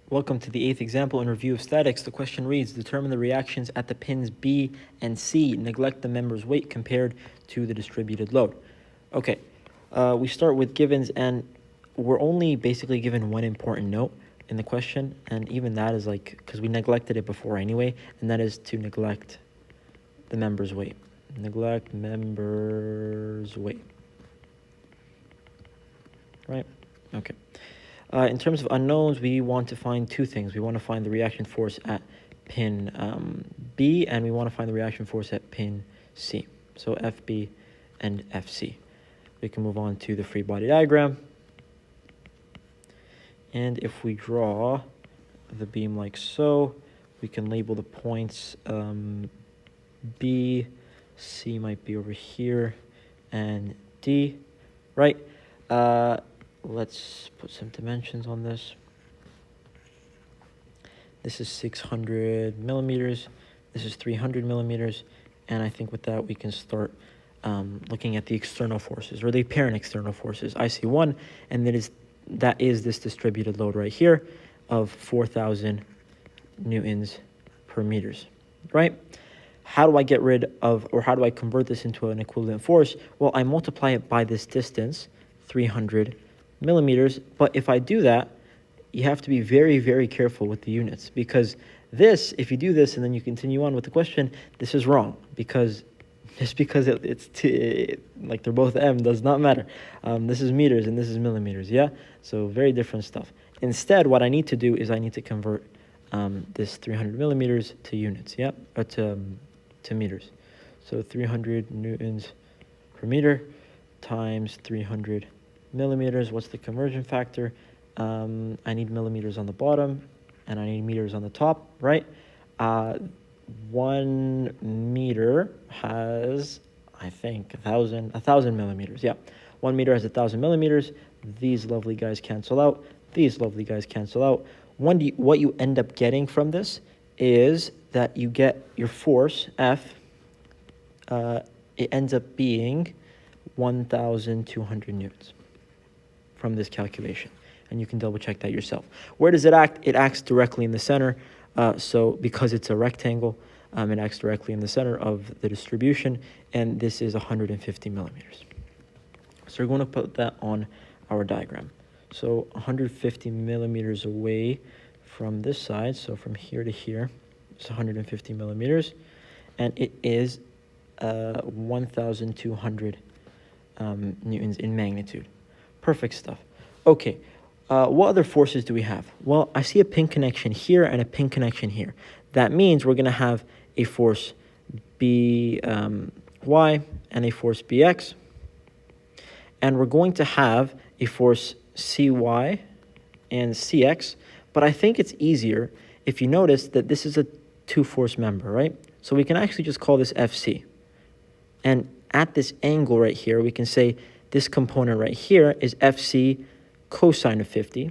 Welcome to the 8th example in review of statics. The question reads, determine the reactions at the pins B and C. Neglect the member's weight compared to the distributed load. Okay, we start with givens, and we're only basically given one important note in the question, and even that is because we neglected it before anyway, and that is to neglect the member's weight. Neglect member's weight. Right? Okay. In terms of unknowns, we want to find two things. We want to find the reaction force at pin B, and we want to find the reaction force at pin C. So FB and FC. We can move on to the free body diagram. And if we draw the beam like so, we can label the points B, C might be over here, and D, right? Let's put some dimensions on this. This is 600 millimeters. This is 300 millimeters. And I think with that, we can start looking at the external forces, or the apparent external forces. I see one, and that is this distributed load right here of 4,000 newtons per meters, right? How do I get rid of, or how do I convert this into an equivalent force? Well, I multiply it by this distance, 300 millimeters. But if I do that, you have to be very, very careful with the units, because this, if you do this and then you continue on with the question, this is wrong, because just because like they're both M does not matter. This is meters and this is millimeters, yeah? So very different stuff. Instead, what I need to do is I need to convert this 300 millimeters to units, yeah? Or to meters. So 300 newtons per meter times 300 millimeters. What's the conversion factor? I need millimeters on the bottom and I need meters on the top, right? 1 meter has, I think, 1,000 millimeters. Yeah, 1 meter has 1,000 millimeters. These lovely guys cancel out. These lovely guys cancel out. What you end up getting from this is that you get your force, F, it ends up being 1,200 newtons from this calculation. And you can double check that yourself. Where does it act? It acts directly in the center. So because it's a rectangle, it acts directly in the center of the distribution, and this is 150 millimeters. So we're going to put that on our diagram. So 150 millimeters away from this side, so from here to here, it's 150 millimeters, and it is 1,200 newtons in magnitude. Perfect stuff. Okay, what other forces do we have? Well, I see a pin connection here and a pin connection here. That means we're going to have a force By and a force Bx. And we're going to have a force Cy and Cx. But I think it's easier if you notice that this is a two-force member, right? So we can actually just call this Fc. And at this angle right here, we can say this component right here is Fc cosine of 50.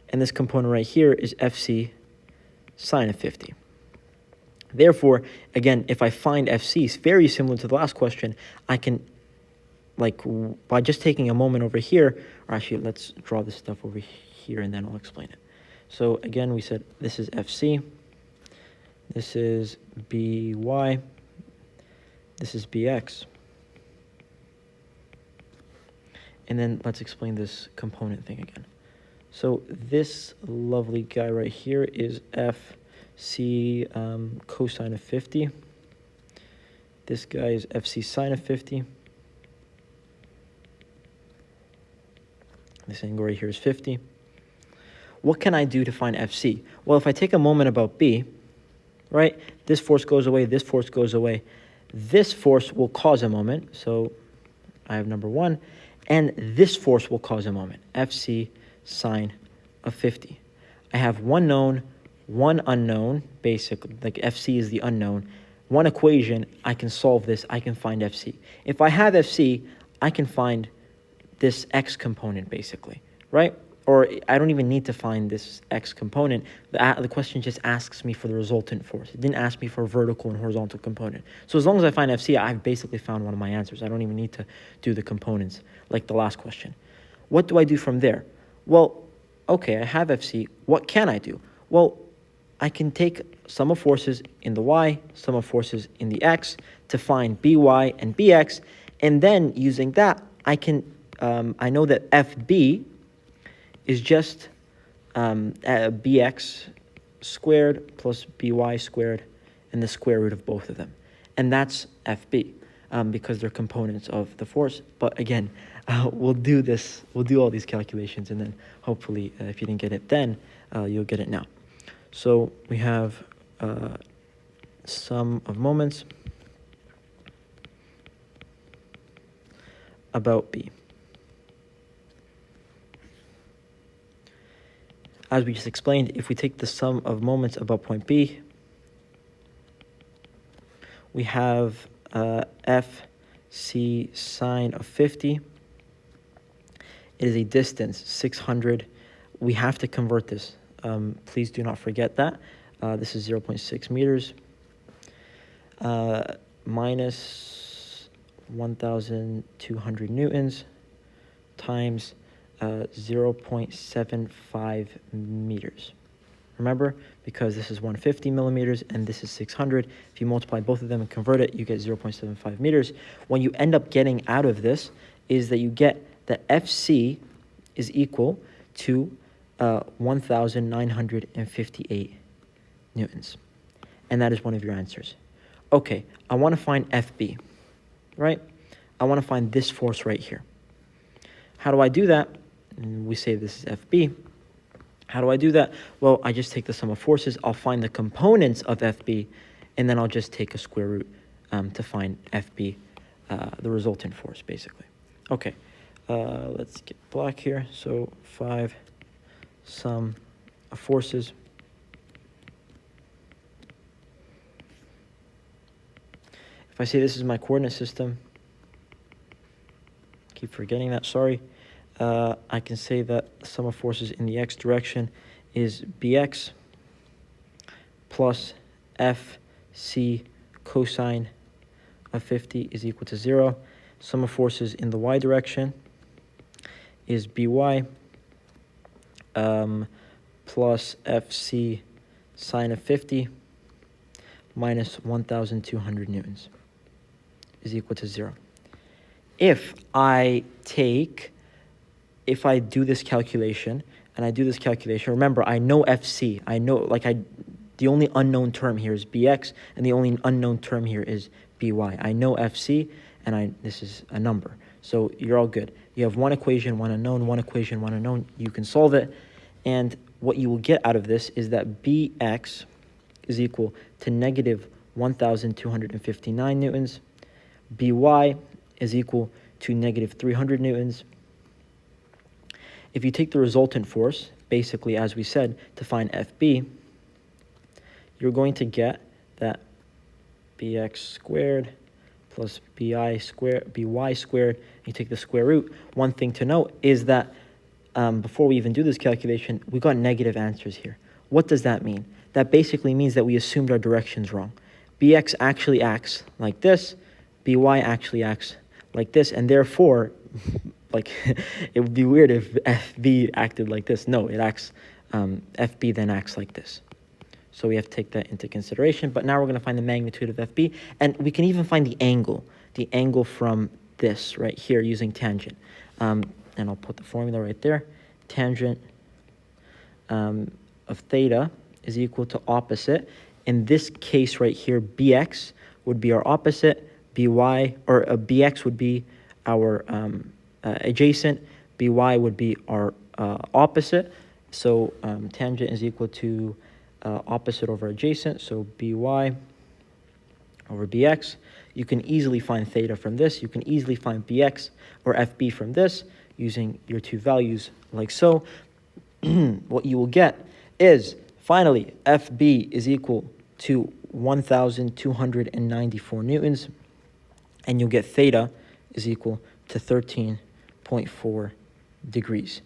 And this component right here is Fc sine of 50. Therefore, again, if I find Fc, it's very similar to the last question. I can, by just taking a moment over here, or actually, let's draw this stuff over here and then I'll explain it. So again, we said this is Fc, this is By, this is Bx. And then let's explain this component thing again. So this lovely guy right here is Fc cosine of 50. This guy is Fc sine of 50. This angle right here is 50. What can I do to find Fc? Well, if I take a moment about B, right, this force goes away, this force goes away. This force will cause a moment, so I have number 1. And this force will cause a moment, Fc sine of 50. I have one known, one unknown, basically, like Fc is the unknown. One equation, I can solve this, I can find Fc. If I have Fc, I can find this x component, basically, right? Or I don't even need to find this x component. The question just asks me for the resultant force. It didn't ask me for a vertical and horizontal component. So as long as I find Fc, I've basically found one of my answers. I don't even need to do the components like the last question. What do I do from there? Well, okay, I have FC. What can I do? Well, I can take sum of forces in the y, sum of forces in the x to find by and bx, and then using that, I know that FB is just bx squared plus by squared and the square root of both of them. And that's FB because they're components of the force. But again, we'll do all these calculations, and then hopefully if you didn't get it then, you'll get it now. So we have sum of moments about B. As we just explained, if we take the sum of moments about point B, we have FC sine of 50. It is a distance, 600. We have to convert this. Please do not forget that. This is 0.6 meters minus 1,200 newtons times 0.75 meters. Remember, because this is 150 millimeters and this is 600, if you multiply both of them and convert it, you get 0.75 meters. What you end up getting out of this is that you get that FC is equal to 1,958 newtons. And that is one of your answers. Okay, I want to find FB, right? I want to find this force right here. How do I do that? And we say this is FB. How do I do that? Well, I just take the sum of forces. I'll find the components of FB, and then I'll just take a square root to find FB, the resultant force, basically. Okay, let's get black here. So 5 sum of forces. If I say this is my coordinate system, keep forgetting that, sorry. I can say that the sum of forces in the x direction is bx plus fc cosine of 50 is equal to 0. Sum of forces in the y direction is by plus fc sine of 50 minus 1,200 newtons is equal to 0. If I do this calculation, remember, I know FC. I know, the only unknown term here is bx, and the only unknown term here is by. I know FC, and this is a number. So you're all good. You have one equation, one unknown, one equation, one unknown. You can solve it. And what you will get out of this is that bx is equal to negative 1,259 newtons. by is equal to negative 300 newtons. If you take the resultant force, basically, as we said, to find FB, you're going to get that bx squared plus by squared, you take the square root. One thing to note is that before we even do this calculation, we got negative answers here. What does that mean? That basically means that we assumed our directions wrong. Bx actually acts like this, by actually acts like this, and therefore, it would be weird if FB acted like this. No, it acts, FB then acts like this. So we have to take that into consideration. But now we're going to find the magnitude of FB, and we can even find the angle from this right here using tangent. And I'll put the formula right there. Tangent of theta is equal to opposite. In this case right here, bx would be our opposite, bx would be our adjacent, by would be our opposite. So tangent is equal to opposite over adjacent, so by over bx. You can easily find theta from this. You can easily find bx or fb from this using your two values like so. What you will get is, finally, fb is equal to 1,294 newtons, and you'll get theta is equal to 13.4 degrees.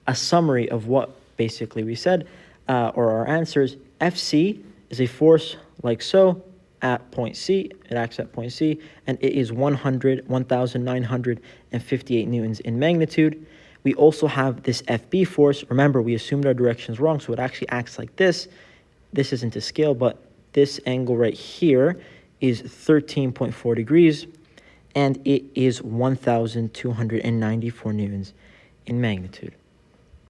A summary of what basically we said, or our answers: FC is a force like so at point C. It acts at point C, and it is 1,958 newtons in magnitude. We also have this FB force. Remember, we assumed our direction is wrong, so it actually acts like this. This isn't to scale, but this angle right here is 13.4 degrees, and it is 1,294 newtons in magnitude.